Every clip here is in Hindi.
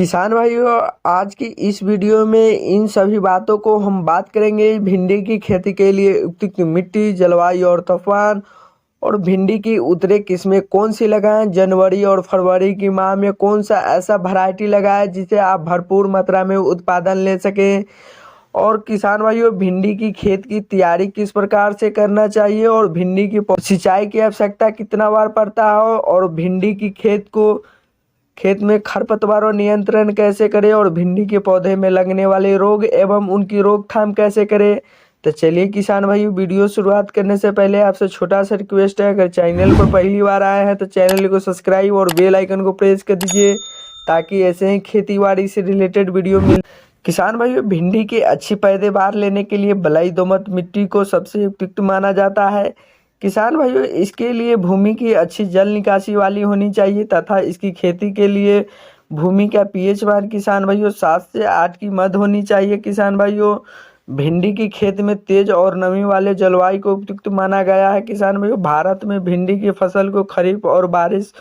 किसान भाइयों, आज की इस वीडियो में इन सभी बातों को हम बात करेंगे। भिंडी की खेती के लिए उपयुक्त मिट्टी, जलवायु और तापमान, और भिंडी की उतरे किस्में कौन सी लगाएं। जनवरी और फरवरी की माह में कौन सा ऐसा वैरायटी लगाएं जिससे आप भरपूर मात्रा में उत्पादन ले सकें। और किसान भाइयों, भिंडी की खेत की तैयारी किस प्रकार से करना चाहिए, और भिंडी की सिंचाई की आवश्यकता कितना बार पड़ता है, और भिंडी की खेत में खरपतवारों नियंत्रण कैसे करें, और भिंडी के पौधे में लगने वाले रोग एवं उनकी रोकथाम कैसे करें। तो चलिए किसान भाई, वीडियो शुरुआत करने से पहले आपसे छोटा सा रिक्वेस्ट है, अगर चैनल पर पहली बार आए हैं तो चैनल को सब्सक्राइब और बेल आइकन को प्रेस कर दीजिए ताकि ऐसे ही खेती बाड़ी से रिलेटेड वीडियो मिल। किसान भाइयों, भिंडी की अच्छी पैदावार लेने के लिए बलुई दोमट मिट्टी को सबसे उपयुक्त माना जाता है। किसान भाइयों, इसके लिए भूमि की अच्छी जल निकासी वाली होनी चाहिए तथा इसकी खेती के लिए भूमि का पीएच मान किसान भाइयों 7 से 8 की मध्य होनी चाहिए। किसान भाइयों, भिंडी की खेत में तेज और नमी वाले जलवायु को उपयुक्त माना गया है। किसान भाइयों, भारत में भिंडी की फसल को खरीफ और बारिश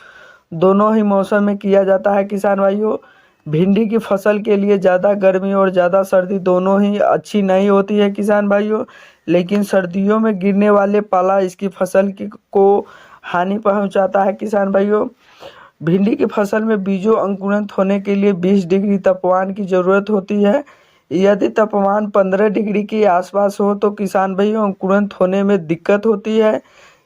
दोनों ही मौसम में किया जाता है। किसान भाइयों, भिंडी की फसल के लिए ज़्यादा गर्मी और ज़्यादा सर्दी दोनों ही अच्छी नहीं होती है किसान भाइयों, लेकिन सर्दियों में गिरने वाले पाला इसकी फसल को हानि पहुंचाता है। किसान भाइयों, भिंडी की फसल में बीजों अंकुरित होने के लिए 20 डिग्री तापमान की ज़रूरत होती है। यदि तापमान 15 डिग्री के आसपास हो तो किसान भाइयों अंकुरित होने में दिक्कत होती है।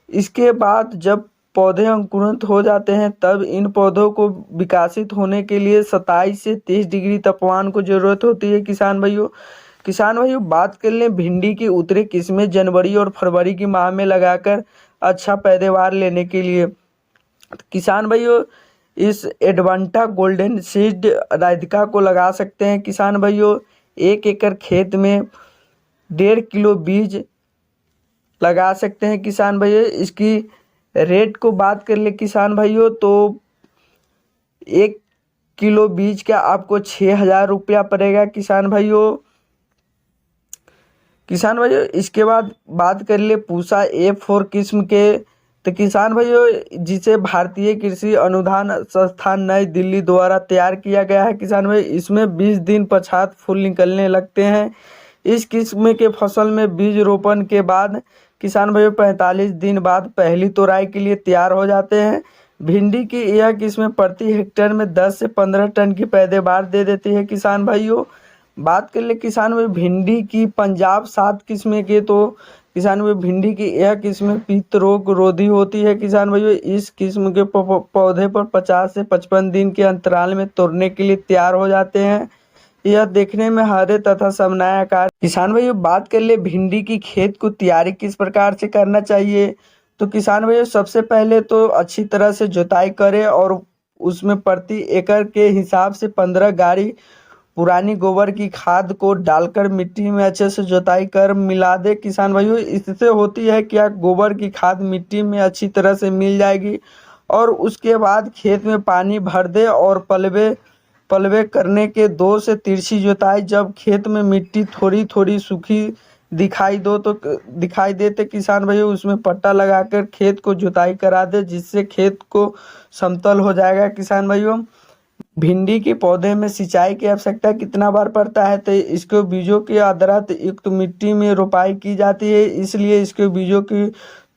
इसके बाद जब पौधे अंकुरित हो जाते हैं तब इन पौधों को विकसित होने के लिए 27 से 30 डिग्री तापमान को ज़रूरत होती है। किसान भाइयों, बात कर लें भिंडी की उतरे किस्में जनवरी और फरवरी की माह में लगाकर अच्छा पैदावार लेने के लिए। किसान भाइयों, इस एडवांटा गोल्डन सीड राधिका को लगा सकते हैं। किसान भाइयों, 1 एकड़ खेत में 1.5 किलो बीज लगा सकते हैं। किसान भाइयों, इसकी रेट को बात कर ले किसान भाइयों तो 1 किलो बीज का आपको 6,000 रुपया पड़ेगा। किसान भाइयों, इसके बाद बात कर ले पूसा A4 किस्म के, तो किसान भाइयों जिसे भारतीय कृषि अनुदान संस्थान नई दिल्ली द्वारा तैयार किया गया है। किसान भाई, इसमें 20 दिन पश्चात फूल निकलने लगते हैं। इस किस्म के फसल में बीज रोपण के बाद किसान भाइयों 45 दिन बाद पहली तोड़ाई के लिए तैयार हो जाते हैं। भिंडी की यह किस्म प्रति हेक्टेयर में 10 से 15 टन की पैदावार दे देती है। किसान भाइयों, बात कर ले किसान भाई भिंडी की पंजाब 7 किस्में के, तो किसान भाई भिंडी की यह किस्म पित्त रोग रोधी होती है। किसान भाइयों, इस किस्म के पौधे पर 50 से 55 दिन के अंतराल में तोड़ने के लिए तैयार हो जाते हैं। यह देखने में हरे तथा समनाय आकार। किसान भाइयों, बात कर ले भिंडी की खेत को तैयारी किस प्रकार से करना चाहिए, तो किसान भाइयों सबसे पहले तो अच्छी तरह से जुताई करें और उसमें प्रति एकड़ के हिसाब से 15 गाड़ी पुरानी गोबर की खाद को डालकर मिट्टी में अच्छे से जुताई कर मिला दे। किसान भाइयों, इससे होती है क्या, गोबर की खाद मिट्टी में अच्छी तरह से मिल जाएगी और उसके बाद खेत में पानी भर दे और पलवे करने के 2 से तिरछी जुताई। जब खेत में मिट्टी थोड़ी थोड़ी सूखी दिखाई दे तो किसान भाइयों उसमें पट्टा लगाकर खेत को जुताई करा दे, जिससे खेत को समतल हो जाएगा। किसान भाइयों, भिंडी के पौधे में सिंचाई की आवश्यकता कितना बार पड़ता है, तो इसके बीजों की आर्द्रता युक्त मिट्टी में रोपाई की जाती है, इसलिए इसके बीजों की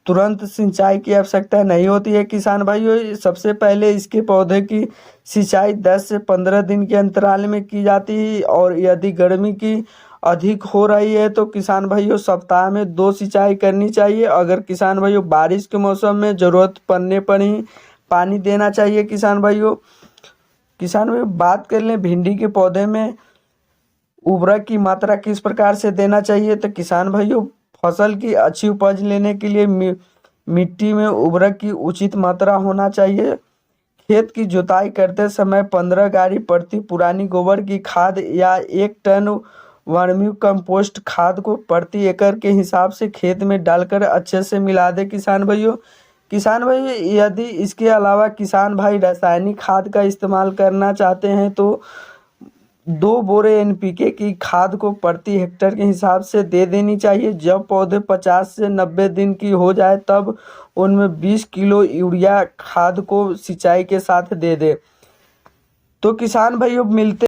तुरंत सिंचाई की आवश्यकता नहीं होती है। किसान भाइयों, सबसे पहले इसके पौधे की सिंचाई 10 से 15 दिन के अंतराल में की जाती है, और यदि गर्मी की अधिक हो रही है तो किसान भाइयों सप्ताह में 2 सिंचाई करनी चाहिए। अगर किसान भाइयों बारिश के मौसम में ज़रूरत पड़ने पर ही पानी देना चाहिए। किसान भाइयों, बात कर लें भिंडी के पौधे में उर्वरक की मात्रा किस प्रकार से देना चाहिए, तो किसान भाइयों फसल की अच्छी उपज लेने के लिए मिट्टी में उर्वरक की उचित मात्रा होना चाहिए। खेत की जुताई करते समय 15 गाड़ी प्रति पुरानी गोबर की खाद या 1 टन वर्मी कंपोस्ट खाद को प्रति एकड़ के हिसाब से खेत में डालकर अच्छे से मिला दे। किसान भाइयों, यदि इसके अलावा किसान भाई रासायनिक खाद का इस्तेमाल करना चाहते हैं तो 2 बोरे NPK की खाद को प्रति हेक्टेयर के हिसाब से दे देनी चाहिए। जब पौधे 50 से 90 दिन की हो जाए तब उनमें 20 किलो यूरिया खाद को सिंचाई के साथ दे दे। तो किसान भाइयों मिलते